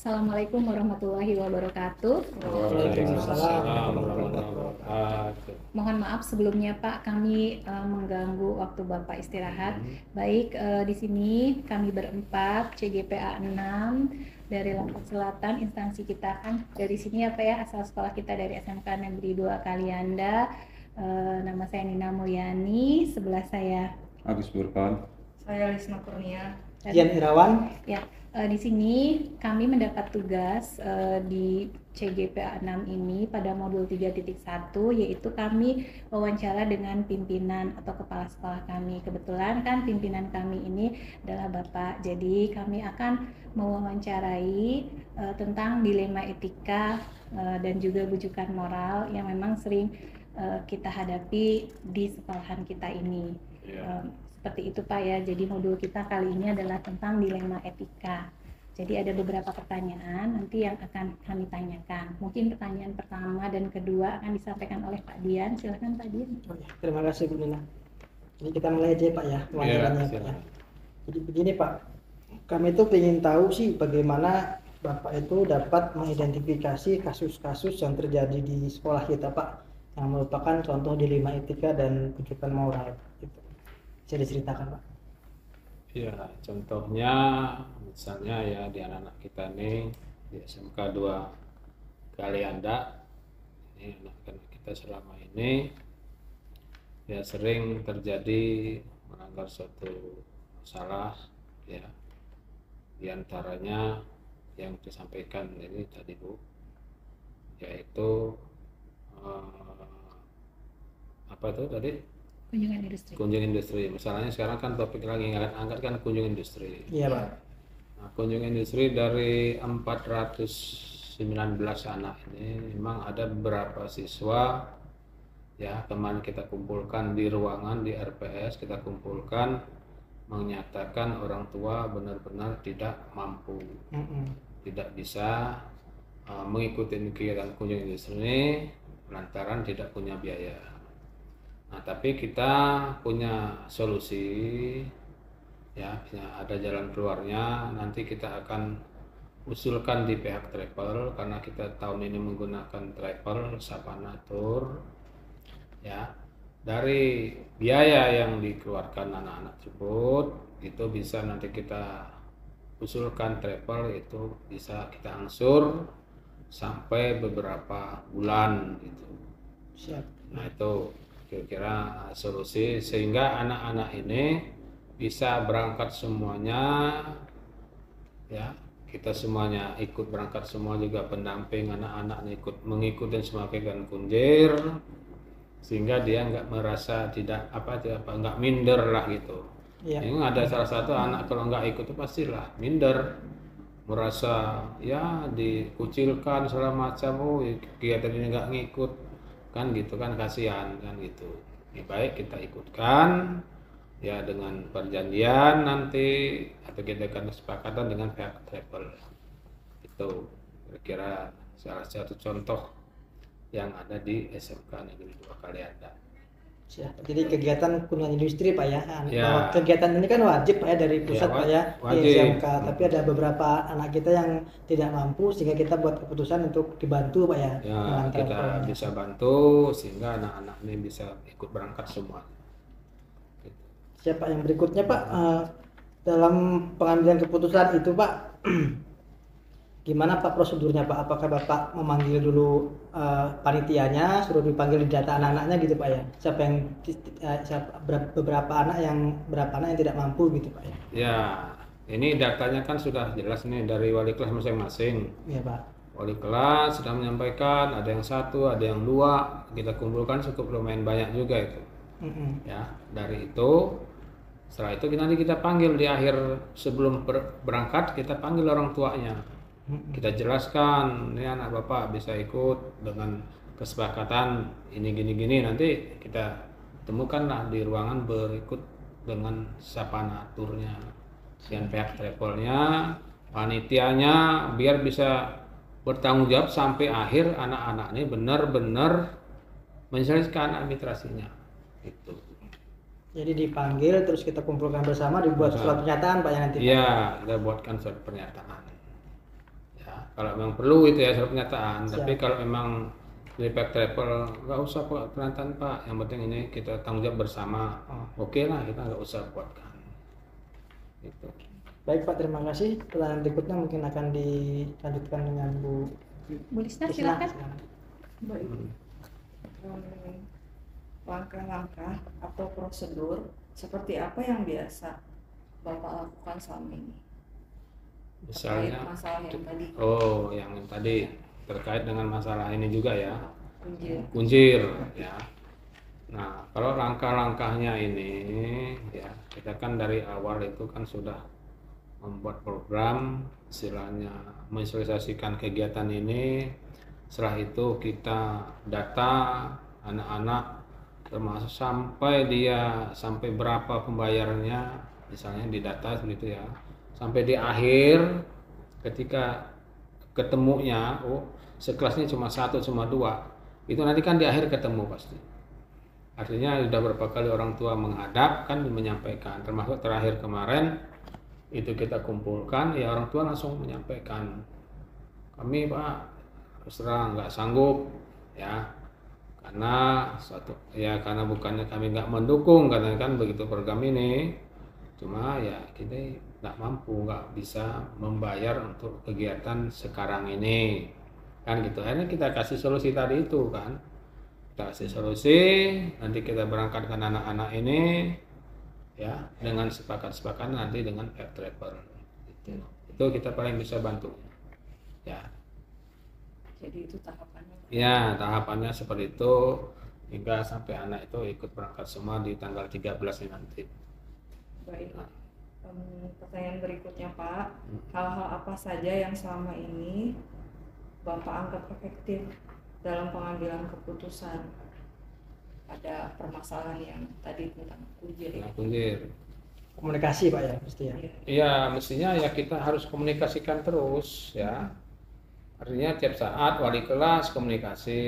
Assalamualaikum warahmatullahi wabarakatuh. Waalaikumsalam warahmatullahi wabarakatuh. Mohon maaf sebelumnya Pak, kami mengganggu waktu Bapak istirahat. Baik, di sini kami berempat, CGPA 6 dari Lampung Selatan, instansi kita kan dari sini ya Pak ya, asal sekolah kita dari SMK Negeri 2 Kalianda. Nama saya Nina Mulyani, sebelah saya Agus Burkon. Saya Lisna Kurnia. Dian Irawan. Ya, di sini kami mendapat tugas di CGPA 6 ini pada modul 3.1, yaitu kami wawancara dengan pimpinan atau kepala sekolah kami. Kebetulan kan pimpinan kami ini adalah Bapak, jadi kami akan mewawancarai tentang dilema etika dan juga bujukan moral yang memang sering kita hadapi di sekolahan kita ini. Seperti itu Pak ya, jadi modul kita kali ini adalah tentang dilema etika. Jadi ada beberapa pertanyaan nanti yang akan kami tanyakan. Mungkin pertanyaan pertama dan kedua akan disampaikan oleh Pak Dian. Silakan Pak Dian. Terima kasih Bu Nina. Jadi kita mulai aja Pak ya, wawancaranya Pak ya. Jadi begini Pak, kami itu ingin tahu sih bagaimana Bapak itu dapat mengidentifikasi kasus-kasus yang terjadi di sekolah kita Pak, yang merupakan contoh dilema etika dan bujukan moral. Gitu. Bisa diceritakan Pak? Ya, contohnya misalnya ya di anak-anak kita nih di SMK 2 Kalianda, ini anak-anak kita selama ini ya sering terjadi melanggar suatu masalah ya, di antaranya yang disampaikan ini tadi Bu, yaitu apa itu tadi? Kunjungan industri. Kunjungan industri. Misalnya sekarang kan topik lagi angkat kan kunjungan industri. Iya Pak. Nah, kunjungan industri dari 419 anak ini memang ada beberapa siswa ya teman kita kumpulkan di ruangan di RPS, kita kumpulkan menyatakan orang tua benar-benar tidak mampu, tidak bisa mengikuti kegiatan kunjungan industri ini lantaran tidak punya biaya. Nah, tapi kita punya solusi ya, ada jalan keluarnya. Nanti kita akan usulkan di pihak travel karena kita tahun ini menggunakan travel Sapana Tour ya. Dari biaya yang dikeluarkan anak-anak tersebut itu bisa nanti kita usulkan travel itu bisa kita angsur sampai beberapa bulan gitu. Siap. Nah, itu kira-kira solusi sehingga anak-anak ini bisa berangkat semuanya ya, kita semuanya ikut berangkat, semua juga pendamping anak-anaknya ikut mengikuti semua kegiatan kunjir sehingga dia nggak merasa tidak nggak minder lah gitu. Iya. Ini ada salah satu anak kalau nggak ikut itu pastilah minder, merasa ya dikucilkan segala macam, kegiatan ini nggak ngikut kan gitu kan, kasihan kan gitu. Ini baik kita ikutkan ya dengan perjanjian nanti atau kita akan kesepakatan dengan pihak travel. Itu kira-kira salah satu contoh yang ada di SMK Negeri 2 Kalianda. Siap. Jadi kegiatan kunjungan industri Pak ya. Ya. Bahwa kegiatan ini kan wajib Pak ya dari pusat Ya, Pak ya di wajib. SMK. Tapi ada beberapa anak kita yang tidak mampu sehingga kita buat keputusan untuk dibantu Pak ya. Ya, dengan kita travelnya. bisa bantu sehingga anak-anak ini bisa ikut berangkat semua. Siap Pak, yang berikutnya Pak, dalam pengambilan keputusan itu Pak, gimana Pak prosedurnya Pak? Apakah Bapak memanggil dulu panitianya, suruh dipanggil data anak-anaknya gitu Pak ya? Siapa yang berapa anak yang tidak mampu gitu Pak ya? Ya, ini datanya kan sudah jelas nih dari wali kelas masing-masing. Iya Pak. Wali kelas sudah menyampaikan, ada yang 1, ada yang 2, kita kumpulkan cukup lumayan banyak juga itu. Ya, dari itu setelah itu nanti kita panggil di akhir sebelum berangkat, kita panggil orang tuanya. Kita jelaskan, ini anak bapak bisa ikut dengan kesepakatan ini gini-gini, nanti kita temukanlah di ruangan berikut dengan Sapana Tournya dan pihak travelnya, panitianya, biar bisa bertanggung jawab sampai akhir anak-anak ini benar-benar menyelesaikan administrasinya itu. Jadi dipanggil terus kita kumpulkan bersama, dibuat surat pernyataan Pak ya nanti Pak? Iya, kita buatkan surat pernyataan ya, kalau memang perlu itu ya surat pernyataan. Siap. Tapi kalau memang dari pihak travel nggak usah Pak pernyataan Pak, yang penting ini kita tanggung jawab bersama. Oke lah, kita nggak usah buatkan. Gitu. Baik Pak, terima kasih. Pertanyaan berikutnya mungkin akan dilanjutkan dengan Bu Bu Lisna, Lisna. silakan. Baik. Langkah-langkah atau prosedur seperti apa yang biasa Bapak lakukan selama ini? Terkait Misalnya, masalah yang tadi yang tadi terkait dengan masalah ini juga ya, kunjil. kunjir ya. Nah, kalau langkah-langkahnya ini ya, kita kan dari awal itu kan sudah membuat program, istilahnya mensosialisasikan kegiatan ini. Setelah itu kita data anak-anak termasuk sampai berapa pembayarannya, misalnya didata seperti itu ya. Sampai di akhir ketika ketemunya, sekelasnya cuma 1, cuma 2, itu nanti kan di akhir ketemu pasti. Artinya sudah berapa kali orang tua menghadap kan menyampaikan, termasuk terakhir kemarin itu kita kumpulkan, ya orang tua langsung menyampaikan, kami Pak terus terang nggak sanggup ya, karena bukannya kami nggak mendukung, karena kan begitu program ini, cuma ya kita nggak mampu, nggak bisa membayar untuk kegiatan sekarang ini kan gitu. Akhirnya kita kasih solusi tadi itu kan, kita kasih solusi, nanti kita berangkatkan anak-anak ini ya dengan sepakat nanti dengan pihak travel itu kita paling bisa bantu ya. Jadi itu tahapannya. Ya, tahapannya seperti itu hingga sampai anak itu ikut berangkat semua di tanggal 13 ini nanti. Baik. Pertanyaan berikutnya Pak, hal-hal apa saja yang selama ini Bapak anggap efektif dalam pengambilan keputusan pada permasalahan yang tadi tentang kunjir? Nah, kunjir. Komunikasi Pak ya, pasti ya. Iya, mestinya ya kita harus komunikasikan terus ya. Artinya tiap saat wali kelas komunikasi,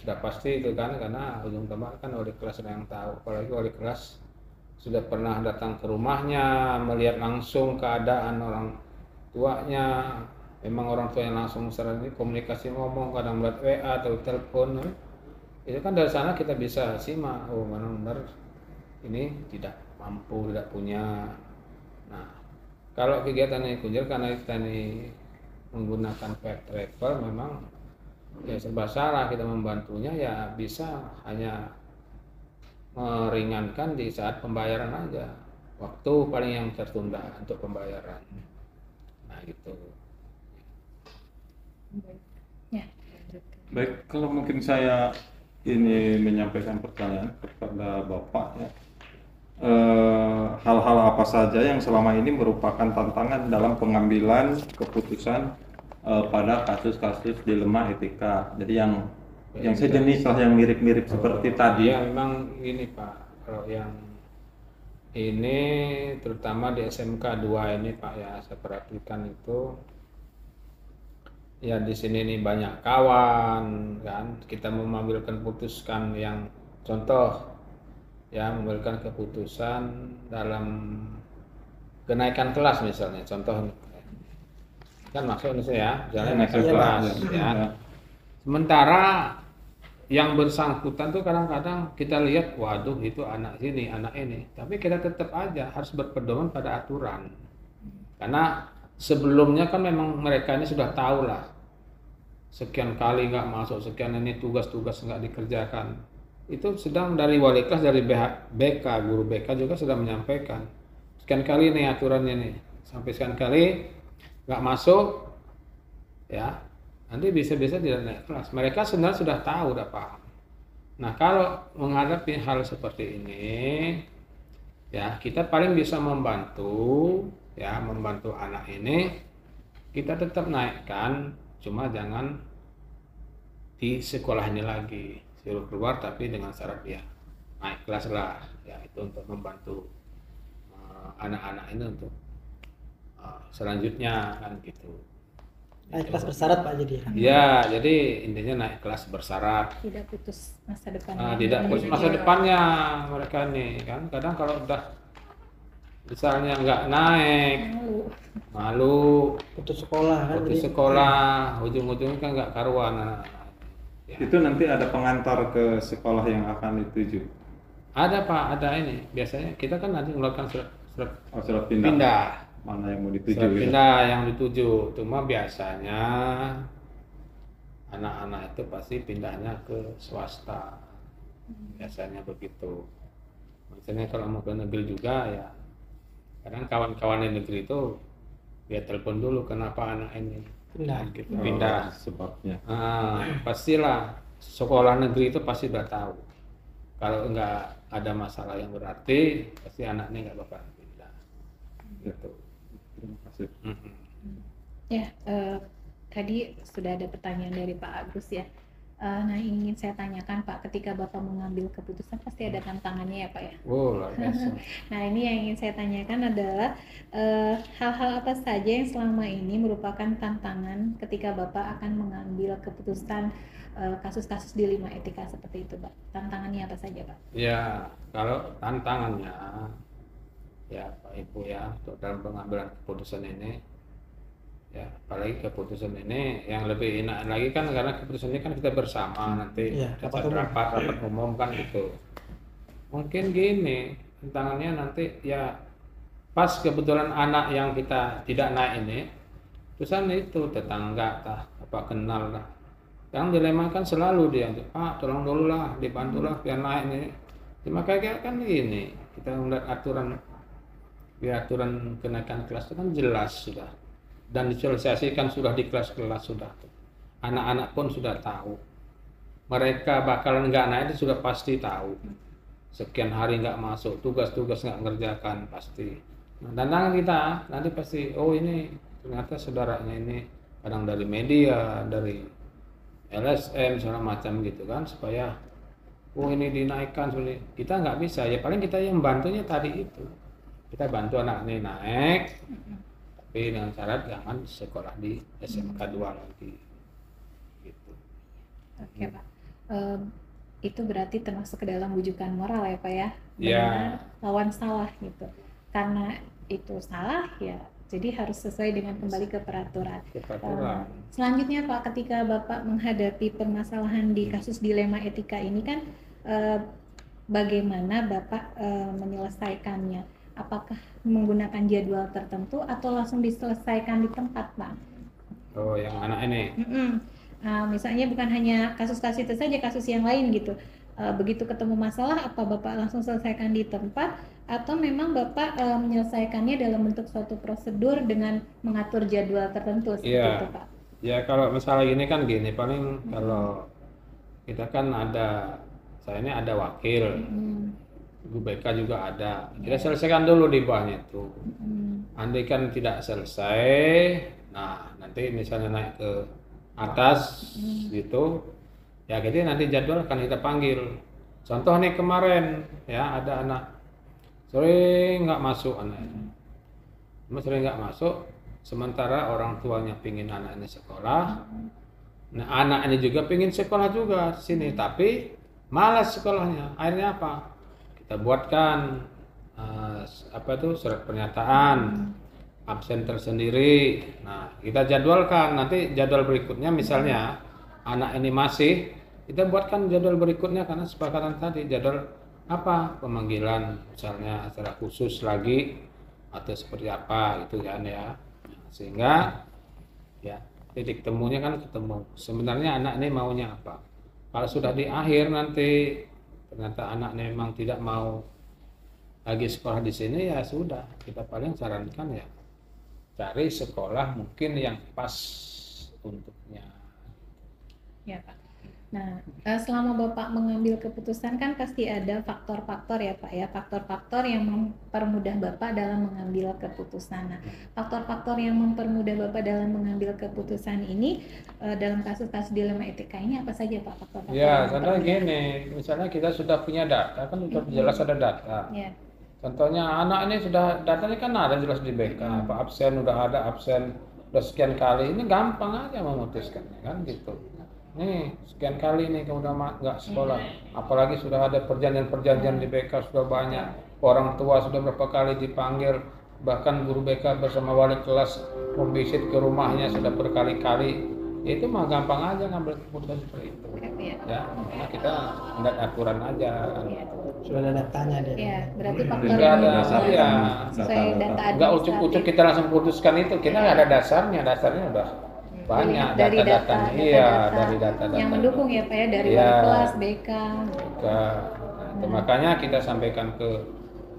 sudah pasti itu kan, karena ujung tombak kan wali kelas yang tahu. Apalagi wali kelas sudah pernah datang ke rumahnya, melihat langsung keadaan orang tuanya. Memang orang tua yang langsung secara ini komunikasi ngomong, kadang buat WA atau telepon. Itu kan dari sana kita bisa simak, mana benar ini tidak mampu, tidak punya. Nah, kalau kegiatan ini kunjir karena kita ini menggunakan pet travel, memang ya serba salah kita membantunya, ya bisa hanya meringankan di saat pembayaran aja, waktu paling yang tertunda untuk pembayaran. Nah gitu. Ya. Baik, kalau mungkin saya ini menyampaikan pertanyaan kepada Bapak ya. Hal-hal apa saja yang selama ini merupakan tantangan dalam pengambilan keputusan pada kasus-kasus dilema etika. Jadi yang sejenis lah, yang mirip-mirip seperti tadi. Ya memang ini Pak, kalau yang ini terutama di SMK 2 ini Pak ya, saya perhatikan itu ya di sini nih banyak kawan kan, kita mengambilkan putuskan yang contoh ya, memberikan keputusan dalam kenaikan kelas misalnya, contoh kan masuk ini ya, jalan naik kelas ya. Sementara yang bersangkutan tuh kadang-kadang kita lihat, waduh itu anak sini, anak ini, tapi kita tetap aja harus berpedoman pada aturan, karena sebelumnya kan memang mereka ini sudah tahu lah, sekian kali nggak masuk, sekian ini tugas-tugas nggak dikerjakan. Itu sedang dari wali kelas, dari BK, guru BK juga sudah menyampaikan sekian kali nih aturannya nih, sampai sekian kali nggak masuk ya, nanti bisa-bisa tidak naik kelas. Mereka sebenarnya sudah tahu, sudah paham. Nah, kalau menghadapi hal seperti ini ya, kita paling bisa membantu ya, membantu anak ini, kita tetap naikkan, cuma jangan di sekolah ini lagi, suruh keluar, tapi dengan syarat ya naik kelas lah ya, itu untuk membantu anak-anak ini untuk selanjutnya kan gitu. Naik kelas bersyarat Pak jadi. Ya, jadi intinya naik kelas bersyarat. Tidak putus masa depannya. Tidak putus masa depannya mereka nih kan. Kadang kalau udah misalnya nggak naik, Malu. malu, Putus sekolah kan putus berarti. sekolah, ujung-ujungnya kan nggak karuan anak-anak. Ya. Itu nanti ada pengantar ke sekolah yang akan dituju. Ada Pak, ada ini. Biasanya kita kan nanti mengeluarkan surat Oh, surat pindah. pindah. Mana yang mau dituju Surat gitu. pindah yang dituju. Cuma biasanya anak-anak itu pasti pindahnya ke swasta. Biasanya begitu. Misalnya kalau mau ke negeri juga ya, kadang kawan-kawan di negeri itu dia telepon dulu kenapa anak ini Pindah. gitu, Oh, pindah. sebabnya. Pastilah sekolah negeri itu pasti udah tahu. Kalau nggak ada masalah yang berarti, pasti anaknya nggak bakal pindah. Gitu. Terima kasih. Mm-mm. Ya, tadi sudah ada pertanyaan dari Pak Agus ya. Nah, ingin saya tanyakan Pak, ketika Bapak mengambil keputusan pasti ada tantangannya ya Pak ya. Oh, luar biasa. Nah, ini yang ingin saya tanyakan adalah hal-hal apa saja yang selama ini merupakan tantangan ketika Bapak akan mengambil keputusan kasus-kasus di 5 etika seperti itu Pak. Tantangannya apa saja Pak? Ya, kalau tantangannya ya Pak Ibu ya, untuk dalam pengambilan keputusan ini, ya apalagi keputusan ini yang lebih enak lagi kan karena keputusan ini kan kita bersama nanti Iya, rapat umum. rapat umum kan gitu. Mungkin gini, tantangannya nanti ya pas kebetulan anak yang kita tidak naik ini, terusan itu tetangga tah apa kenal lah. Yang dilema kan selalu dia, Pak tolong dulu lah, dibantulah biar naik ini. Cuma kayak kan gini, kita melihat aturan kenaikan kelas itu kan jelas sudah dan disosialisasikan sudah di kelas-kelas sudah. Anak-anak pun sudah tahu. Mereka bakalan nggak naik itu sudah pasti tahu. Sekian hari nggak masuk, tugas-tugas nggak ngerjakan pasti. Nah, tantangan kita nanti pasti, oh ini ternyata saudaranya ini kadang dari media, dari LSM segala macam gitu kan supaya oh ini dinaikkan seperti kita nggak bisa ya paling kita yang bantunya tadi itu kita bantu anak ini naik tapi dengan syarat jangan sekolah di SMK 2 lagi gitu. Oke Pak. Itu berarti termasuk ke dalam wujudan moral ya Pak ya. Ya. Benar lawan salah gitu. Karena itu salah ya jadi harus sesuai dengan kembali ke peraturan. Keperaturan. Selanjutnya Pak, ketika Bapak menghadapi permasalahan di kasus dilema etika ini kan bagaimana Bapak menyelesaikannya? Apakah menggunakan jadwal tertentu atau langsung diselesaikan di tempat Pak? Oh yang anak ini Misalnya bukan hanya kasus-kasus itu saja, kasus yang lain gitu. Begitu ketemu masalah, apa Bapak langsung selesaikan di tempat atau memang Bapak menyelesaikannya dalam bentuk suatu prosedur dengan mengatur jadwal tertentu seperti Iya. itu Pak? Ya kalau masalah gini kan gini paling kalau kita kan ada saya ini ada wakil Ibu BK juga ada kita selesaikan dulu di bawahnya itu andai kan tidak selesai nah nanti misalnya naik ke atas gitu ya jadi nanti jadwal akan kita panggil contoh nih kemarin ya ada anak sering nggak masuk anaknya sering nggak masuk sementara orang tuanya pingin anaknya sekolah nah anaknya juga pingin sekolah juga di sini tapi malas sekolahnya akhirnya apa kita buatkan apa itu surat pernyataan absen tersendiri nah kita jadwalkan nanti jadwal berikutnya misalnya anak ini masih kita buatkan jadwal berikutnya karena sepakatan tadi jadwal apa pemanggilan misalnya secara khusus lagi atau seperti apa gitu kan ya sehingga ya titik temunya kan ketemu sebenarnya anak ini maunya apa kalau sudah di akhir nanti ternyata anaknya memang tidak mau lagi sekolah di sini ya sudah kita paling sarankan ya cari sekolah mungkin yang pas untuknya. Ya Pak. Nah, selama Bapak mengambil keputusan kan pasti ada faktor-faktor ya Pak ya, faktor-faktor yang mempermudah Bapak dalam mengambil keputusan. Nah, faktor-faktor yang mempermudah Bapak dalam mengambil keputusan ini dalam kasus-kasus dilema etika ini apa saja Pak faktor-faktor? Ya, yang contohnya mempermudah? gini, misalnya kita sudah punya data kan sudah jelas ada data. Ya. Contohnya anak ini sudah datanya kan ada jelas di BK, apa absen udah ada absen udah sekian kali ini gampang aja memutuskannya kan gitu. Nih sekian kali nih kamu udah nggak sekolah, apalagi sudah ada perjanjian-perjanjian di BK sudah banyak. orang tua sudah berapa kali dipanggil, bahkan guru BK bersama wali kelas memvisit ke rumahnya sudah berkali-kali. Itu mah gampang aja ngambil keputusan seperti itu. Ya, karena kita lihat aturan aja. Sudah ada datanya dia. Ya, berarti faktor Tidak ada, ini ya. sesuai data Nggak ucuk-ucuk kita langsung putuskan itu, kita nggak ada dasarnya udah banyak dari data-datanya. Iya, dari data-data yang mendukung ya Pak ya, dari Iya. wali kelas, BK. Nah, itu makanya kita sampaikan ke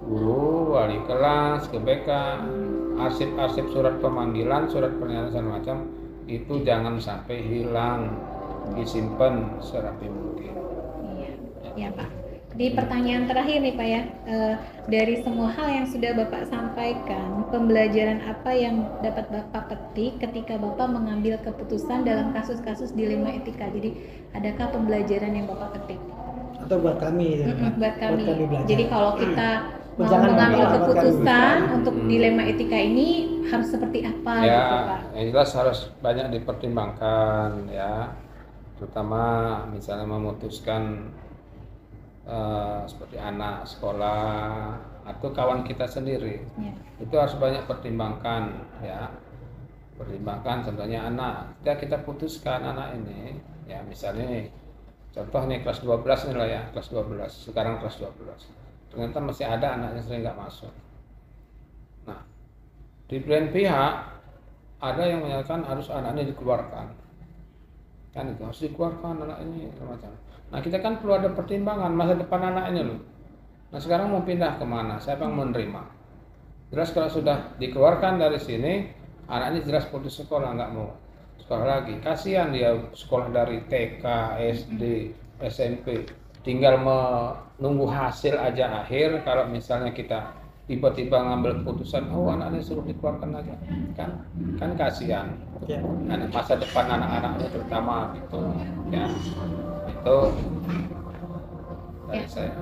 guru, wali kelas, ke BK, arsip-arsip surat pemanggilan, surat pernyataan segala macam itu jangan sampai hilang, disimpan serapi mungkin. Iya, ya Pak. Di pertanyaan terakhir nih Pak ya, dari semua hal yang sudah Bapak sampaikan, pembelajaran apa yang dapat Bapak petik ketika Bapak mengambil keputusan dalam kasus-kasus dilema etika? Jadi, adakah pembelajaran yang Bapak petik? Atau buat kami ya, Pak? Buat kami. belajar. Jadi kalau kita mau Jangan mengambil buat kami. keputusan untuk dilema etika ini harus seperti apa Ya, gitu Pak? yang jelas harus banyak dipertimbangkan ya, terutama misalnya memutuskan seperti anak sekolah atau kawan kita sendiri, Ya. itu harus banyak pertimbangkan ya. Pertimbangkan contohnya anak, kita putuskan anak ini ya, misalnya nih, contoh nih kelas 12 nih lah ya, kelas 12 sekarang kelas 12 ternyata masih ada anaknya sering nggak masuk. Nah, di pilihan pihak ada yang menyatakan harus anaknya dikeluarkan, kan itu harus dikeluarkan anak ini macam. Nah, kita kan perlu ada pertimbangan masa depan anak ini loh. Nah, sekarang mau pindah kemana? Siapa yang menerima? Jelas kalau sudah dikeluarkan dari sini, anaknya jelas putus sekolah, nggak mau sekolah lagi. Kasihan dia sekolah dari TK, SD, SMP, tinggal menunggu hasil aja akhir. Kalau misalnya kita tiba-tiba ngambil keputusan, oh anaknya suruh dikeluarkan aja, kan kasihan. Ya. Masa depan anak-anaknya terutama gitu, ya. Itu dari saya.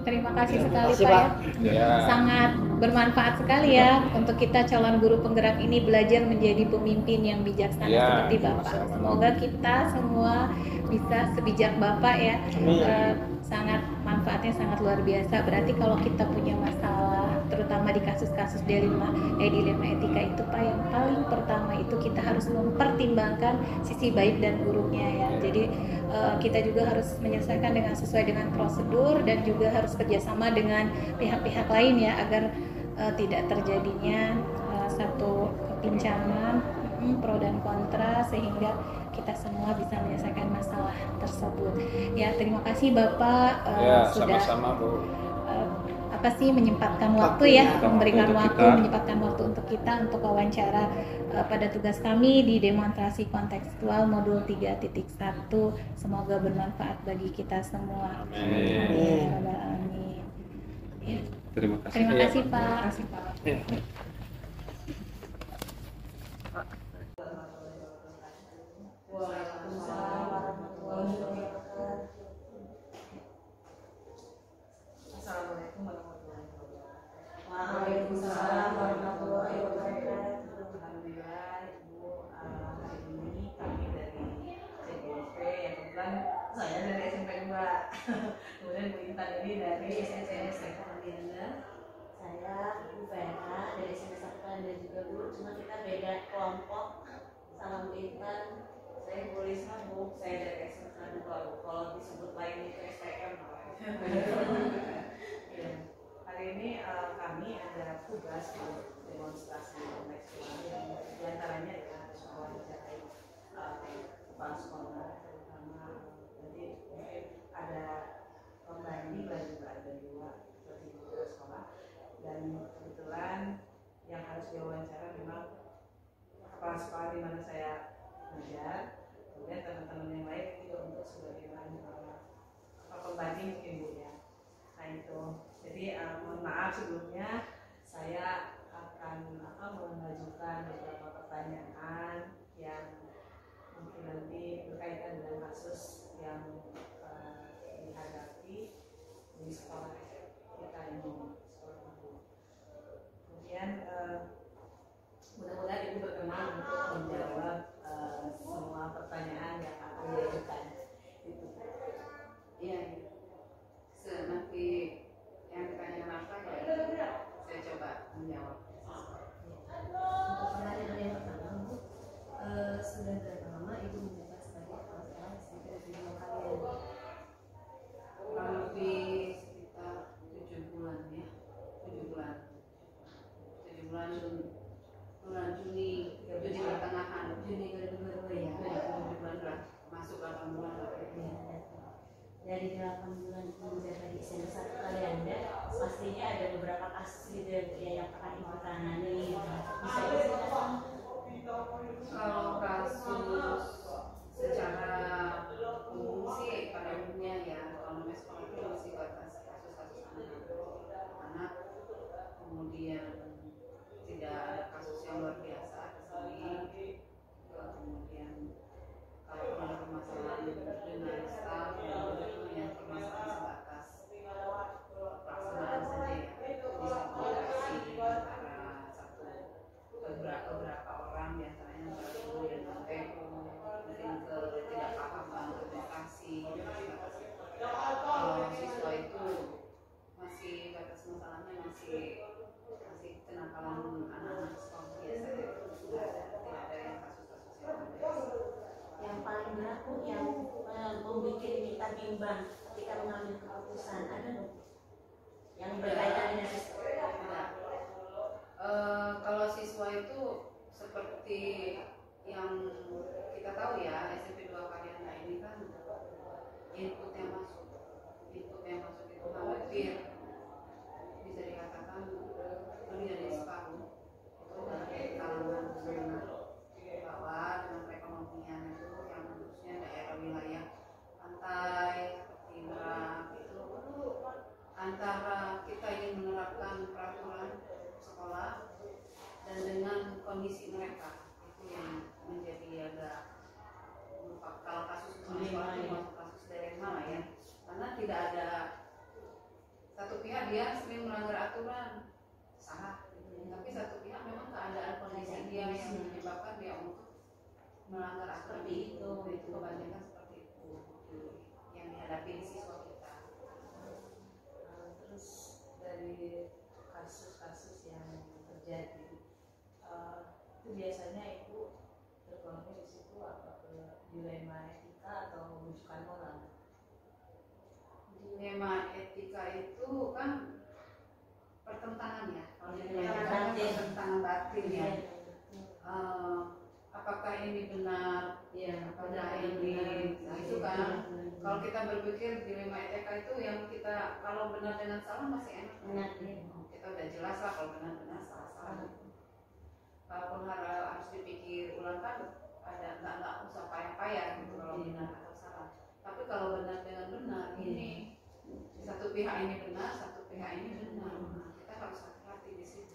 Terima kasih sekali kasih, Pak ya. Pak. Ya. Sangat bermanfaat sekali ya untuk kita calon guru penggerak ini belajar menjadi pemimpin yang bijaksana Ya, seperti Bapak. sama-sama. Semoga kita semua bisa sebijak Bapak ya. Amin. Sangat manfaatnya sangat luar biasa. Berarti kalau kita punya masalah, terutama di kasus-kasus dilema etika itu Pak, yang paling pertama itu kita harus mempertimbangkan sisi baik dan buruknya ya. Jadi kita juga harus menyelesaikan dengan sesuai dengan prosedur dan juga harus kerjasama dengan pihak-pihak lain ya, agar tidak terjadinya satu kepincangan pro dan kontra, sehingga kita semua bisa menyelesaikan masalah tersebut. Ya, terima kasih Bapak Ya, sudah sama-sama Bu. menyempatkan waktu Waktu ya, ya, memberikan untuk waktu, kita. menyempatkan waktu untuk kita untuk wawancara pada tugas kami di demonstrasi kontekstual modul 3.1. Semoga bermanfaat bagi kita semua. Amin. Ya Rabbal Alamin. Ya. Terima kasih. Terima Iya. kasih Pak. Terima kasih Pak. Ya. Waalaikumsalam warahmatullahi wabarakatuh. Assalamualaikum warahmatullahi wabarakatuh. Waalaikumsalam warahmatullahi wabarakatuh. Alhamdulillah Ibu, hari ini kami dari CGP, yang kebetulan saya dari SMP 2. Kemudian Bu Intan ini dari SMP Kalianda. Saya Bu Vera dari SMP 1 Kalianda juga Bu, cuma kita beda kelompok. Salam Bu Intan. Saya Bu Risma, Bu. Saya dari SMP 2. Kalau disebut lain itu STM. Ya. Hari ini kami ada tugas demonstrasi kontekstual yang diantaranya adalah soal mencapai kepala sekolah, terutama jadi mungkin ada pembanding dan juga ada dua seperti kepala sekolah, dan kebetulan yang harus diwawancara memang kepala sekolah di mana saya ngajar, kemudian teman-teman yang bulan lah ya. Dari 8 bulan menjabat di SMP 1 kali Anda, pastinya ada beberapa kasus gitu ya yang pernah Ibu tangani. Bisa diceritakan? Kalau kasus secara umum sih pada umumnya ya, kalau namanya sekolah itu masih batas kasus-kasus anak, kemudian tidak ada kasus yang luar biasa di sini. Kemudian kalau ada permasalahan dengan staf, itu yang permasalahan sebatas pelaksanaan saja ya, diskomunikasi antara beberapa orang diantaranya antara guru dan PU, mungkin ketidakpahaman komunikasi. Kalau siswa itu masih batas masalahnya masih kenakalan anak-anak sekolah biasa ya, tidak ada yang kasus-kasus yang biasa. Yang paling berat Bu, yang membuat kita bimbang ketika mengambil keputusan, ada nggak? Yang berkaitan dengan sistem? Tidak. Kalau siswa itu seperti yang kita tahu ya, SMP 2 Kalianda ini kan input yang masuk itu hampir bisa dikatakan lebih dari separuh itu dari kalangan menengah bawah dengan perekonomian itu yang khususnya daerah wilayah pantai seperti Merak itu, antara kita ingin menerapkan peraturan sekolah dan dengan kondisi mereka itu yang menjadi agak kalau kasus sekolah itu masuk kasus dilema lah ya, karena tidak ada satu pihak dia sering melanggar aturan salah, tapi satu pihak memang keadaan kondisi dia yang menyebabkan dia untuk melanggar aturan itu kebanyakan seperti itu yang dihadapi siswa kita. Terus dari kasus-kasus yang terjadi itu biasanya Ibu tergolongnya di situ apa ke dilema etika atau rujukan moral? Dilema etika itu kan pertentangan ya, kalau dilema Pertentangan etika kan batin. pertentangan batin ya. Apakah ini benar? Iya, Apakah ini itu kan? Kalau kita berpikir dilema etika itu yang kita kalau benar dengan salah masih enak. Benar. Kita udah jelas lah kalau benar salah. Kalaupun harus dipikir ulang kan ada nggak usah payah-payah gitu kalau benar atau salah. Tapi kalau benar dengan benar ini satu pihak ini benar, satu pihak ini benar. Kita harus hati-hati di situ.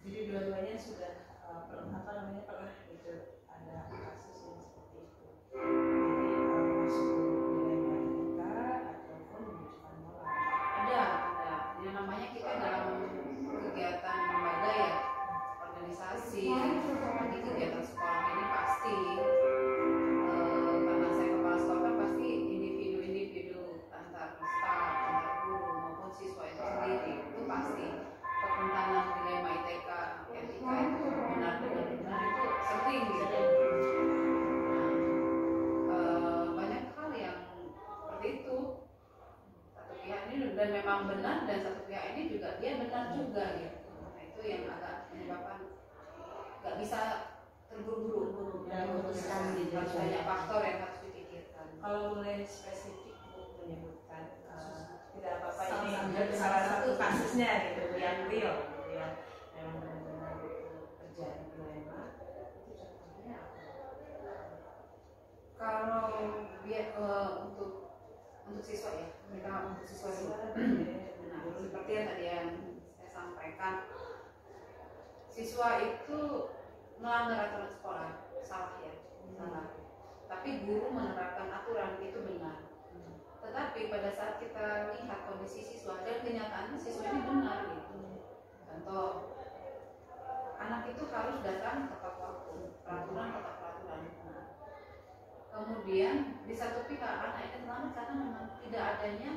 Jadi dua-duanya sudah pernah gitu ada kasus yang seperti itu. Jadi masuk dilema etika ataupun rujukan moral. Ada. Yang namanya kita dalam kegiatan lembaga ya, organisasi, di kegiatan sekolah ini pasti karena saya kepala sekolah kan pasti individu-individu antar staf, antar guru maupun siswa itu sendiri itu pasti pertentangan dilema etika itu benar dengan benar itu sering gitu. Banyak hal yang seperti itu, satu pihak ini dan memang benar dan satu pihak ini juga dia benar juga gitu. Nah, itu yang agak menyebabkan nggak bisa terburu-buru Dalam memutuskan gitu. harus banyak faktor yang harus dipikirkan. Kalau boleh spesifik Bu menyebutkan tidak apa-apa Salah ini satu- salah satu kasusnya gitu yang real gitu ya, yang benar-benar itu terjadi dilema, itu contohnya apa? Kalau dia untuk siswa ya, mereka untuk siswa dulu. Nah, seperti yang tadi yang saya sampaikan, siswa itu melanggar aturan sekolah, salah ya, salah. Tapi guru menerapkan aturan itu benar. Tetapi pada saat kita lihat kondisi siswa dan kenyataannya siswa ini benar gitu. Contoh, anak itu harus datang tepat waktu, peraturan tetap peraturan. Kemudian di satu pihak anak ini selamat karena memang tidak adanya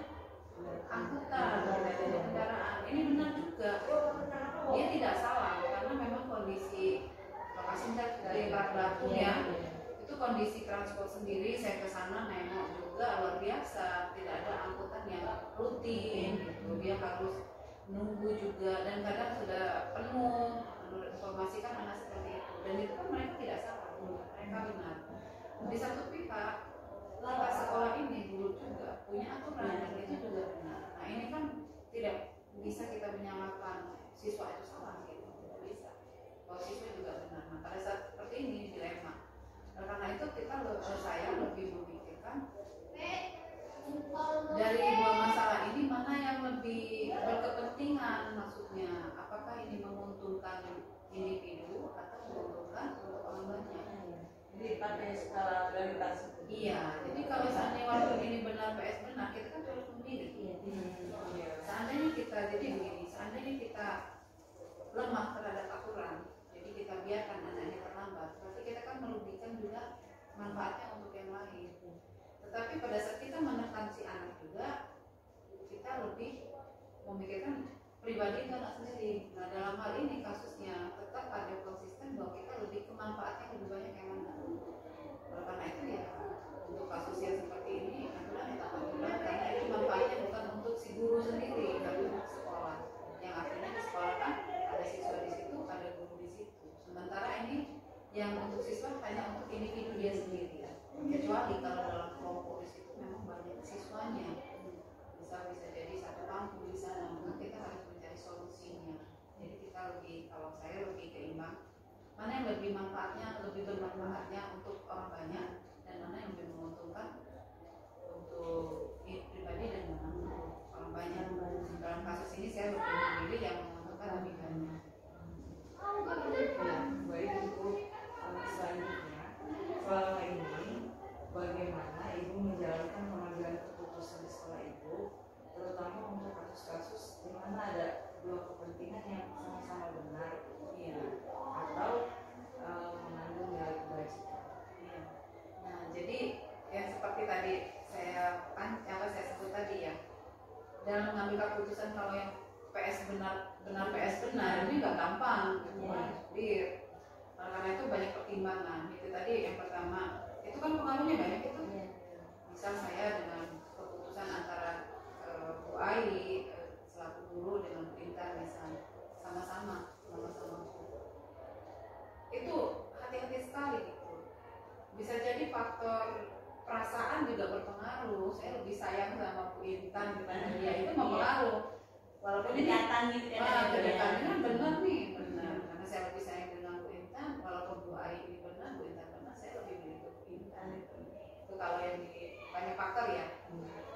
angkutan, tidak adanya kendaraan. Ini benar juga. Dia tidak salah karena memang kondisi lokasinya dari pelakunya itu kondisi transport sendiri. Saya ke sana nengok juga luar biasa, tidak ada angkutan yang rutin gitu. Dia harus nunggu juga dan kadang sudah penuh. Menurut informasi kan anak seperti itu dan itu kan mereka tidak salah, mereka benar. Di satu pihak tata sekolah ini dulu juga punya aturan dan itu juga benar. Nah ini kan tidak bisa kita menyalahkan siswa itu salah gitu, tidak bisa. Kalau siswa juga benar. Nah pada saat seperti ini dilema. Karena itu saya lebih memikirkan dari dua masalah ini mana yang lebih berkepentingan, maksudnya apakah ini menguntungkan individu atau menguntungkan untuk orang banyak. Jadi pakai skala realitas. Iya, jadi kalau seandainya waktu ini benar PS benar, kita kan harus memilih. Seandainya kita jadi begini, seandainya kita lemah terhadap aturan, jadi kita biarkan anak ini terlambat, berarti kita kan merugikan juga manfaatnya untuk yang lain. Tetapi pada saat kita menekan si anak juga, kita lebih memikirkan pribadi anak sendiri. Nah dalam hal ini kasusnya tetap ada konsisten bahwa kita lebih ke manfaatnya lebih banyak yang mana. Oleh karena itu ya untuk kasus yang seperti ini adalah aturan karena itu manfaatnya bukan untuk si guru sendiri, tapi untuk sekolah. Yang artinya di sekolah kan ada siswa di situ, ada guru di situ. Sementara ini yang untuk siswa hanya untuk individu dia sendiri. Kecuali kalau dalam kelompok di situ memang banyak siswanya, bisa jadi satu kampung di sana, maka kita harus mencari solusinya. Jadi kita kalau saya lebih keimbang, mana yang lebih manfaatnya, lebih bermanfaatnya untuk orang banyak, dan mana yang lebih menguntungkan untuk pribadi dan mana untuk orang banyak. Dalam kasus ini saya lebih memilih yang menguntungkan lebih banyak. Baik, untuk selanjutnya, selama ini bagaimana ibu menjalankan pengambilan keputusan di sekolah itu, terutama untuk kasus-kasus di mana ada dua kepentingan yang sama-sama benar, ya, atau mengandung nilai kebajikan. Iya. Nah, jadi yang seperti tadi saya sebut tadi ya, dalam mengambil keputusan kalau yang PS benar ini nggak gampang gitu kan. Jadi karena itu banyak pertimbangan. Itu tadi yang pertama, itu kan pengaruhnya banyak itu. Misal saya dengan keputusan antara Bu Ai selaku guru dengan Bu Intan misalnya sama-sama itu hati-hati sekali gitu. Bisa jadi faktor perasaan juga berpengaruh. Saya lebih sayang sama Bu Intan dibanding dia, itu mempengaruh. Walaupun Kedekatan gitu ya. kedekatannya benar nih, benar. Karena saya lebih sayang dengan Bu Intan, walaupun Bu Ai ini benar, Bu Intan benar, saya lebih milih Bu Intan. Itu kalau yang di banyak faktor ya.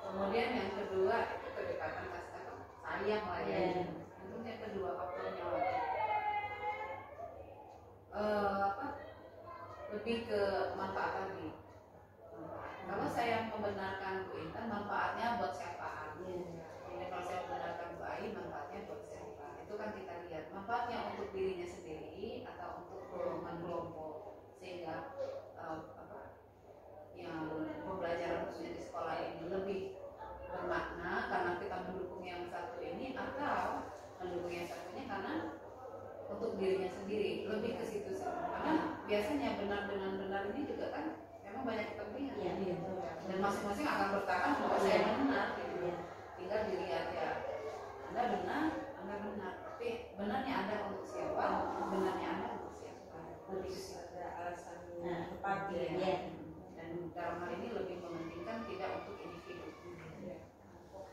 Kemudian yang kedua itu kedekatan kasih sayang lah ya. Itu yang kedua faktornya lagi. Lebih ke manfaat tadi. Kalau saya membenarkan Bu Intan, manfaatnya buat siapa? Jadi kalau saya membenarkan Bu Ai, manfaatnya buat siapa? Itu kan kita lihat manfaatnya untuk dirinya sendiri atau untuk golongan kelompok, sehingga yang pembelajaran khususnya di sekolah ini lebih bermakna karena kita mendukung yang satu ini, atau mendukung yang satunya karena untuk dirinya sendiri, lebih ke situ sih. Karena biasanya benar ini juga kan memang banyak kepentingan, dan masing-masing akan bertahan bahwa saya benar gitu. Tinggal dilihat ya, Anda benar, tapi benarnya Anda untuk siapa, benarnya Anda untuk siapa, lebih ada alasan tepat ya. Dan dalam hal ini lebih mementingkan tidak untuk individu,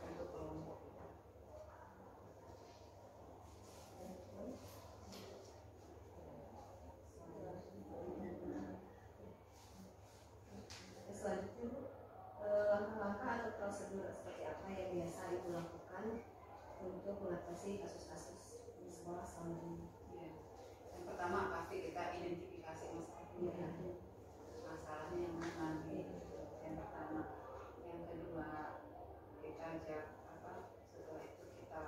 untuk kelompok. Selanjutnya, langkah atau prosedur seperti apa yang biasa Ibu lakukan untuk mengatasi kasus-kasus di sekolah selama ini? Ya. Yang pertama pasti kita identifikasi masalahnya. Masalahnya yang mana yang pertama. Yang kedua kita ajak setelah itu kita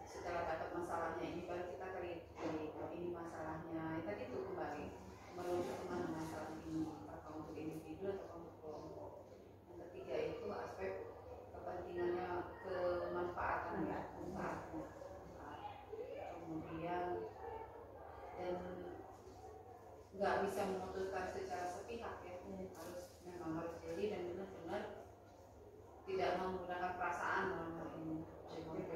setelah dapat masalahnya ini baru kita teliti ini masalahnya. Tadi itu kembali merujuk kemana masalah ini, apakah untuk individu atau untuk kelompok. Yang ketiga itu aspek kepentingannya, kemanfaatannya, manfaatnya. Kemudian dan nggak bisa memutuskan secara sepihak ya, memang harus jadi dan benar-benar tidak menggunakan perasaan dalam hal ini,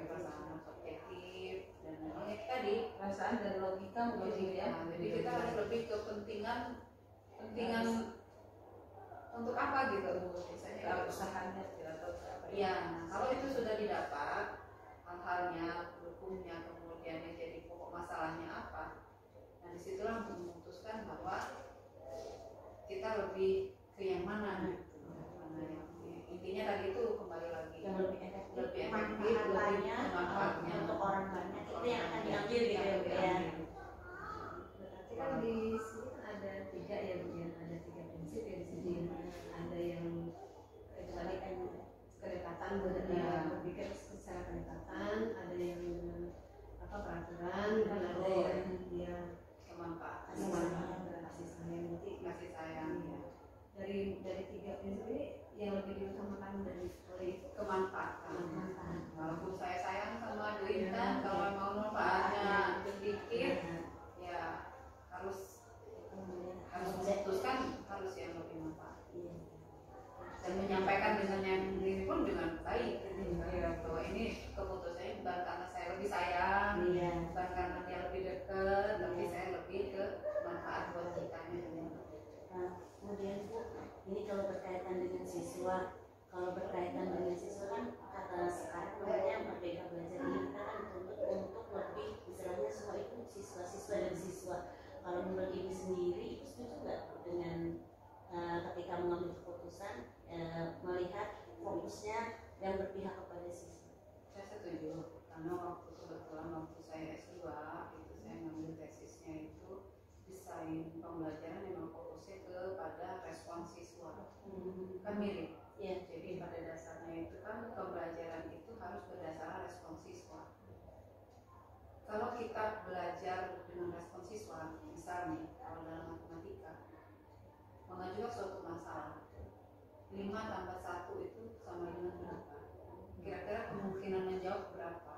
perasaan subjektif dan lain tadi Perasaan dan logika ya. Jadi kita harus lebih ke pentingan untuk apa gitu misalnya usahanya atau apa ya. Nah, kalau itu sudah didapat hal-halnya, hukumnya, kemudian yang jadi pokok masalahnya apa, nah disitulah memutuskan bahwa kita lebih ke yang mana, mana yang intinya tadi itu kembali lagi yang lebih efektif, lebih manfaatnya manfaatnya untuk orang banyak itu yang akan diambil gitu ya Bu ya. Berarti kan di sini kan ada tiga ya Bu ya, ada tiga prinsip ya di sini. Ada yang kecuali kan kedekatan, yang berpikir secara kedekatan, ada yang apa peraturan, dan ada yang dia kemanfaatan, kasih sayang. Nanti kasih sayang ya. dari tiga prinsip ini yang lebih diutamakan dari Kemanfaatan. manfaat. Walaupun saya sayang sama duit kan, kalau mau manfaatnya sedikit ya harus memutuskan harus yang lebih manfaat dan menyampaikan dengan yang ini pun dengan baik ya, bahwa ini keputusannya bukan karena saya lebih sayang, bukan karena dia lebih dekat, tapi saya lebih ke manfaat buat kita. Nah, kemudian Bu, ini kalau berkaitan dengan siswa, kan kata sekarang namanya merdeka belajar ini kita kan dituntut untuk lebih istilahnya semua itu siswa-siswa dan siswa. Kalau menurut Ibu sendiri, Ibu setuju nggak dengan ketika mengambil keputusan melihat fokusnya yang berpihak kepada siswa? Saya setuju, karena kebetulan waktu saya S2 itu saya ngambil tesisnya itu desain pembelajaran memang fokusnya kepada respon siswa, kan mirip. Ya. Jadi pada dasarnya itu kan pembelajaran itu harus berdasarkan respon siswa. Kalau kita belajar dengan respon siswa, misalnya kalau dalam matematika mengajukan suatu masalah 5 tambah 1 itu sama dengan berapa? Kira-kira kemungkinan menjawab berapa?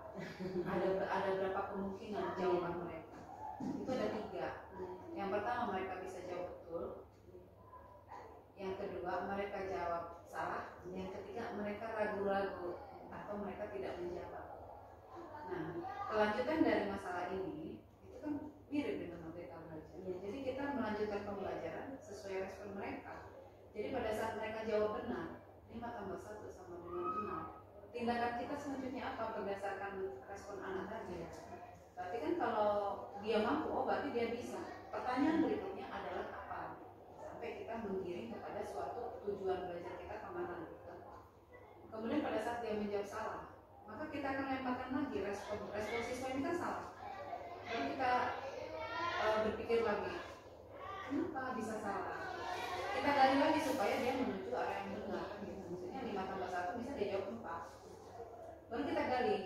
Ada berapa kemungkinan jawaban mereka? Itu ada 3. Yang pertama mereka bisa jawab betul. Yang kedua mereka jawab salah. Yang ketiga mereka ragu-ragu atau mereka tidak menjawab. Nah, kelanjutan dari masalah ini itu kan mirip dengan merdeka belajar. Jadi kita melanjutkan pembelajaran sesuai respon mereka. Jadi pada saat mereka jawab benar, 5 tambah 1 sama dengan benar. Tindakan kita selanjutnya apa berdasarkan respon anak tadi? Berarti kan kalau dia mampu, oh berarti dia bisa. Pertanyaan berikutnya adalah apa? Sampai kita menggiring kepada suatu tujuan belajar kita kemana gitu. Kemudian pada saat dia menjawab salah, maka kita akan lemparkan lagi respon siswa ini kan salah. Lalu kita berpikir lagi, kenapa bisa salah? Kita gali lagi supaya dia menuju arah yang benar kan gitu. Maksudnya 5 tambah 1 bisa dia jawab 4. Baru kita gali,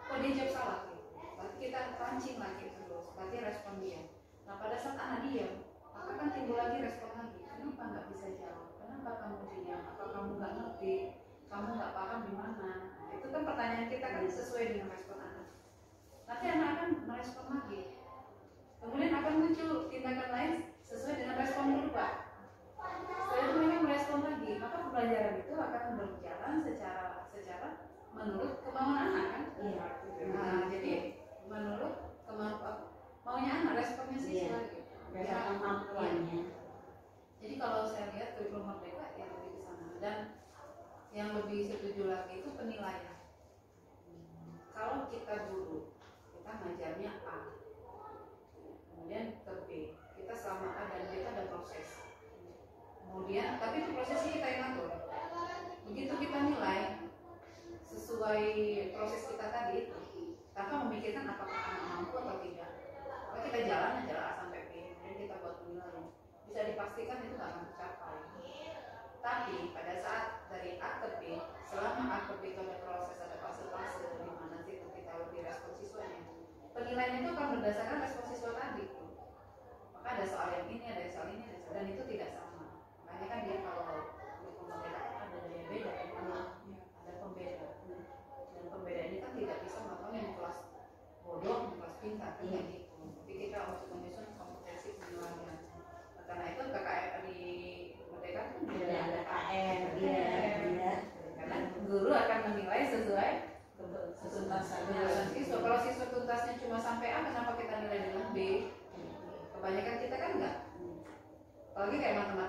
kok dia jawab salah gitu. Berarti kita pancing lagi terus, berarti respon dia. Nah pada saat anak diam, maka kan timbul lagi respon lagi. Kenapa nggak bisa jawab? Kenapa kamu diam? Apa kamu nggak ngerti? Kamu nggak paham di mana? Nah, itu kan pertanyaan kita kan sesuai dengan respon anak. Nanti anak akan merespon lagi. Kemudian akan muncul tindakan lain sesuai dengan respon kedua. Setelah itu mereka merespon lagi, maka pembelajaran itu akan berjalan secara menurut kemauan anak kan? Iya. Nah, jadi menurut maunya anak, responnya siswa gitu. Berdasarkan kemampuannya. Jadi kalau saya lihat kurikulum merdeka ya lebih ke sana. Dan yang lebih setuju lagi itu penilaian. Kalau kita guru, kita ngajarnya A, kemudian ke B, kita selama A dan B ada proses. Kemudian, tapi itu prosesnya kita yang atur. Begitu kita nilai sesuai proses kita tadi itu, tanpa memikirkan apakah anak mampu atau tidak. Kalau kita jalan A sampai B, kemudian kita buat penilaian, bisa dipastikan itu nggak akan tercapai. Tapi pada saat dari A ke B, selama A ke B itu ada proses, ada fase-fase di mana sih kita lebih respon siswanya. Penilaian itu akan berdasarkan respon siswa tadi. Maka ada soal yang ini, ada soal ini, dan itu tidak sama. Makanya kan dia kalau di pembedaan ada daya beda, ada pembeda. Dan pembeda ini kan tidak bisa mengatakan yang kelas bodoh, yang kelas pintar, kan kayak gitu. Tapi kita harus menyusun kompetensi penilaian. Karena itu KKR di Merdeka kan tidak ada KKR. Iya. Karena guru akan menilai sesuai tuntasan siswa. Kalau siswa tuntasnya cuma sampai A, kenapa kita nilai dengan B? Kebanyakan kita kan enggak. Apalagi kayak matematika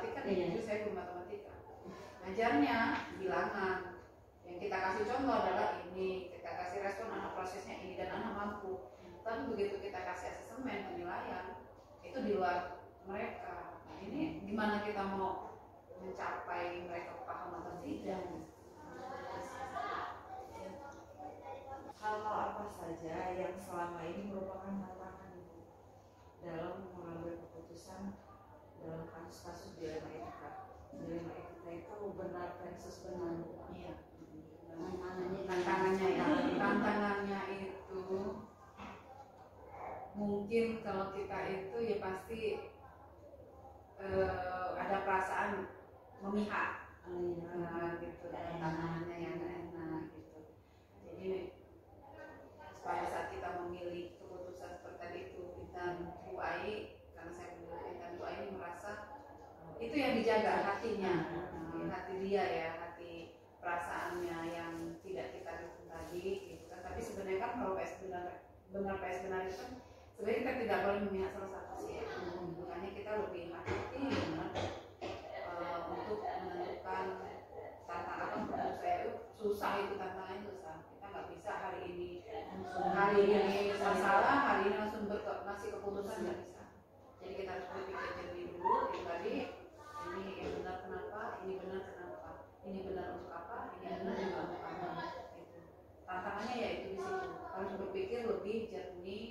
ngajarnya bilangan. Yang kita kasih contoh adalah ini, kita kasih respon anak prosesnya ini dan anak mampu. Tapi begitu kita kasih asesmen penilaian itu di luar mereka. Nah, ini gimana kita mau mencapai mereka paham atau tidak? Hal-hal apa saja yang selama ini merupakan tantangan dalam mengambil keputusan dalam kasus-kasus dilema etika? Dilema etika itu benar versus benar. Iya. tantangannya itu mungkin kalau kita itu ya pasti ada perasaan memihak gitu, tantangannya yang gak enak gitu. Jadi pada saat kita memilih keputusan seperti tadi itu, Intan Bu Ai, karena saya memilih Intan Bu Ai ini merasa itu yang dijaga hatinya, hati dia ya, hati perasaannya yang tidak kita hitung tadi gitu kan. Tapi sebenarnya kan kalau PS benar PS benar itu kan sebenarnya kita tidak boleh memihak salah satu sih ya. Makanya kita lebih hati-hati untuk menentukan tantangan. Apa menurut saya itu susah, itu tantangannya susah. Kita nggak bisa hari ini masalah, hari ini langsung ngasih keputusan, nggak bisa. Jadi kita harus berpikir jernih dulu. Itu tadi ini yang benar kenapa, ini benar kenapa, ini benar untuk apa, ini benar juga untuk apa. Gitu. Tantangannya ya itu di situ, harus berpikir lebih jernih,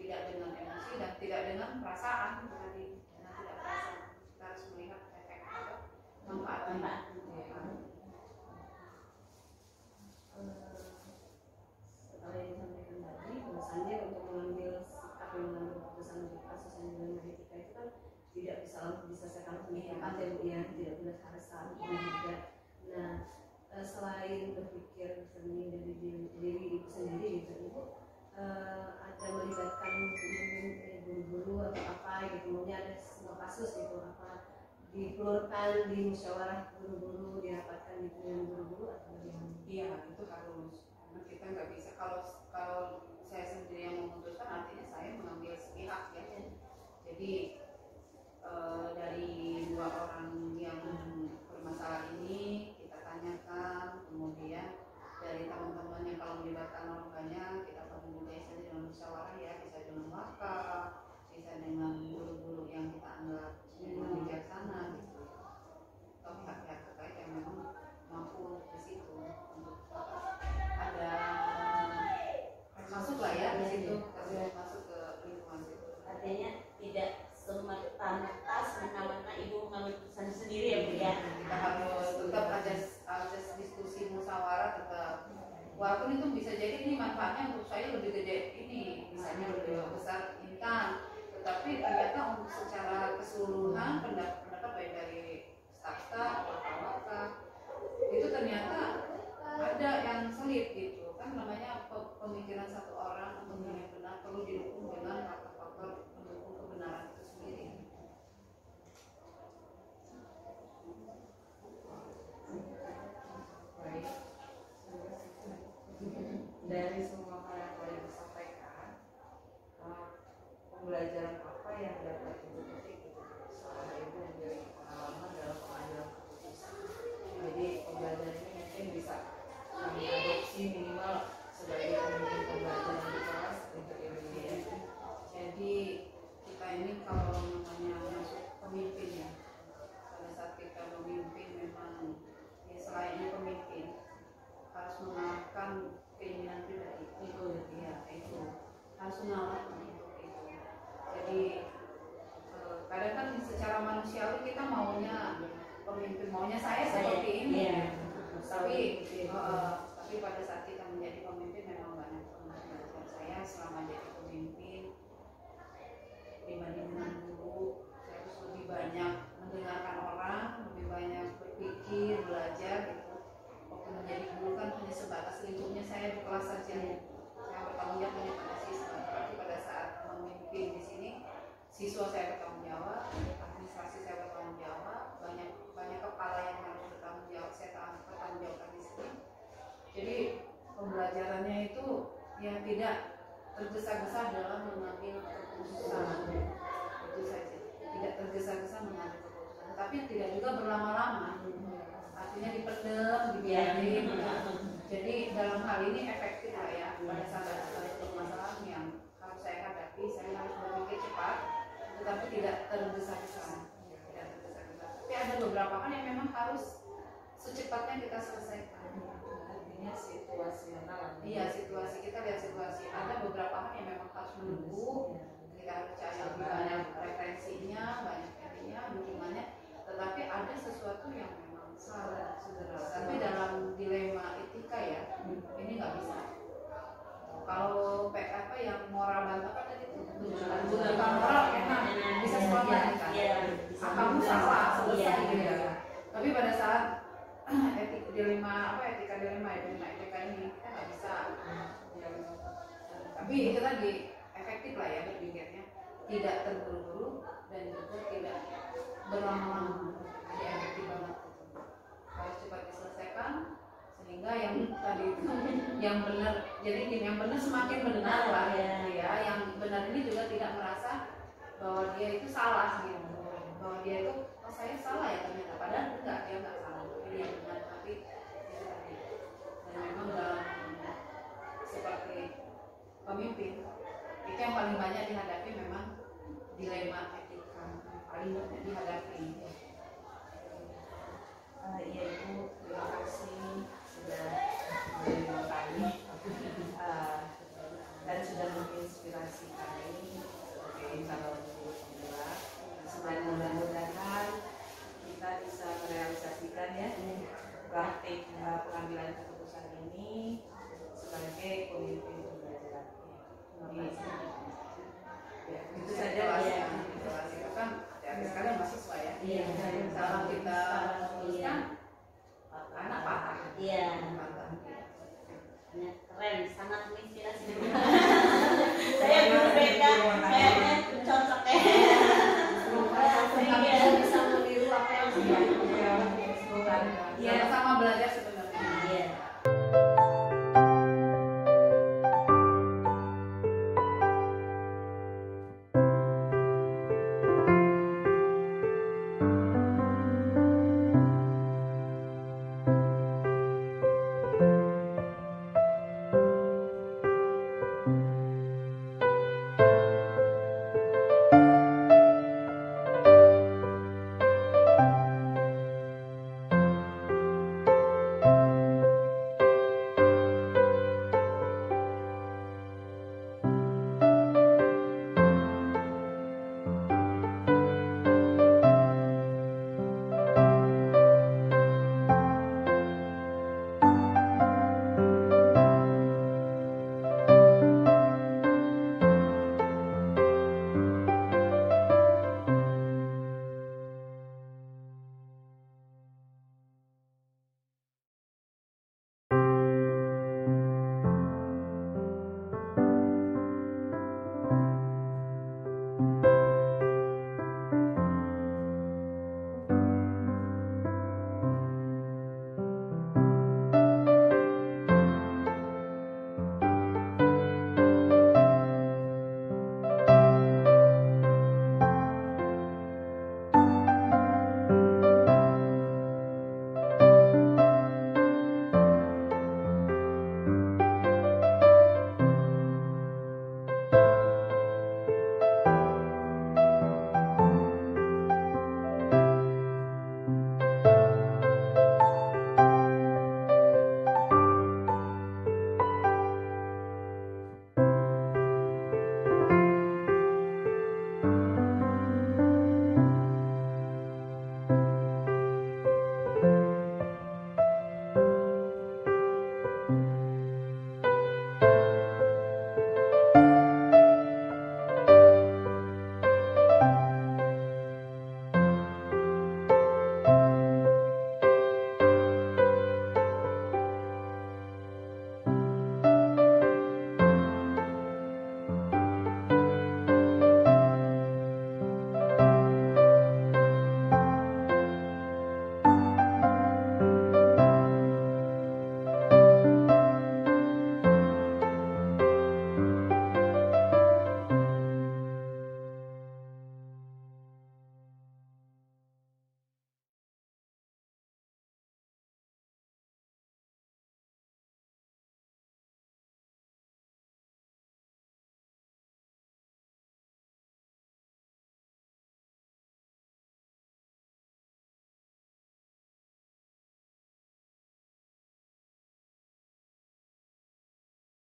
tidak dengan emosi dan tidak dengan perasaan tadi, dengan tidak perasaan. Kita harus melihat efek apa, manfaatnya. Setelah yang disampaikan tadi, bahwasannya untuk mengambil sikap dan mengambil keputusan untuk kasus yang dilema etika itu kan tidak bisa langsung diselesaikan pemikiran ya Bu ya, tidak benar harus saling juga. Nah, selain berpikir jernih dari diri ibu sendiri gitu, ibu ada melibatkan guru-guru atau apa gitu, maunya ada sebuah kasus gitu, apa dikeluarkan di musyawarah guru-guru, dirapatkan di guru-guru atau bagaimana? Iya, itu harus. Karena kita nggak bisa kalau saya sendiri yang memutuskan, artinya saya mengambil sepihak ya. Jadi dari dua orang yang bermasalah ini kita tanyakan, kemudian dari teman-teman yang kalau melibatkan orang banyak kita komunikasi dengan musyawarah ya, bisa dengan wakaf, bisa dengan guru-guru yang kita anggap bijaksana gitu, atau pihak-pihak terkait yang memang mampu di situ untuk ada masuk lah ya di situ, masuk ke lingkungan situ. Artinya tidak semerta-merta semena-mena ibu mengambil keputusan sendiri ya Bu ya. Kita harus tetap ada diskusi musyawarah tetap. Walaupun itu bisa jadi ini manfaatnya untuk saya lebih gede ini, misalnya lebih besar Intan, tetapi ternyata untuk secara keseluruhan pendapat baik dari staf-staf, wakaf itu ternyata ada yang sulit gitu kan, namanya pemikiran satu orang untuk yang benar perlu didukung dengan faktor-faktor pendukung kebenaran itu sendiri. Baik. Dari semua hal yang kalian sampaikan, pembelajaran apa yang dapat ibu petik gitu selama ibu memiliki pengalaman dalam pengambilan keputusan? Jadi pembelajaran ini mungkin bisa kami adopsi minimal sebagai pemimpin pembelajaran di kelas untuk ibu ya. Jadi kita ini kalau namanya masuk pemimpin ya, pada saat kita memimpin memang ya selainnya pemimpin harus mengalahkan keinginan pribadi itu ya, itu harus mengalahkan itu. Jadi kadang kan secara manusiawi kita maunya pemimpin, maunya saya seperti ini ya. Tapi pada saat kita menjadi pemimpin memang banyak pembelajaran. Saya selama jadi pemimpin dibandingkan dulu, saya harus lebih banyak mendengarkan orang, lebih banyak berpikir, belajar gitu. Waktu menjadi guru kan hanya sebatas lingkupnya saya di kelas saja. Saya bertanggung jawab hanya pada siswa. Tapi pada saat memimpin di sini, siswa saya bertanggung jawab, administrasi saya bertanggung jawab, banyak kepala yang harus bertanggung jawab, saya bertanggung jawab di sini. Jadi pembelajarannya itu yang tidak tergesa-gesa dalam mengambil keputusan, itu saja. Tidak tergesa-gesa mengambil keputusan, tapi tidak juga berlama-lama. Artinya tetapi tidak tergesa-gesa. Tidak tergesa-gesa. Tapi ada beberapa hal yang memang harus secepatnya kita selesaikan. Artinya situasional. Iya, situasi, kita lihat situasi. Ada beberapa hal yang memang harus menunggu, kita harus cari lebih banyak referensinya, banyak ininya, dukungannya. Tetapi ada sesuatu yang memang salah, tapi dalam dilema etika ya, ini nggak bisa. Kalau apa yang moral bantakan tadi itu bukan moral, enak bisa selamat kan? Kamu salah, selesai gitu ya. Tapi pada saat etika dilema etika ini kita nggak bisa. Tapi itu tadi efektif lah ya berpikirnya, tidak terburu-buru dan juga tidak berlama-lama. Jadi efektif banget. Harus cepat diselesaikan sehingga yang tadi itu yang benar, jadi yang benar semakin mendengar lah ya. Yang benar ini juga tidak merasa bahwa dia itu salah gitu, bahwa dia itu saya salah ya ternyata, padahal enggak, dia enggak salah, dia benar. Tapi itu tadi, dan memang dalam seperti pemimpin itu yang paling banyak dihadapi memang dilema etika, paling banyak dihadapi. Iya Ibu, terima kasih sudah menerima kami dan sudah menginspirasi kami sebagai calon guru pemula. Mudah-mudahan kita bisa merealisasikan ya praktik pengambilan keputusan ini sebagai pemimpin pembelajaran. Ya, itu saja lah ya. Itu kan ya, sekarang mahasiswa ya. Iya.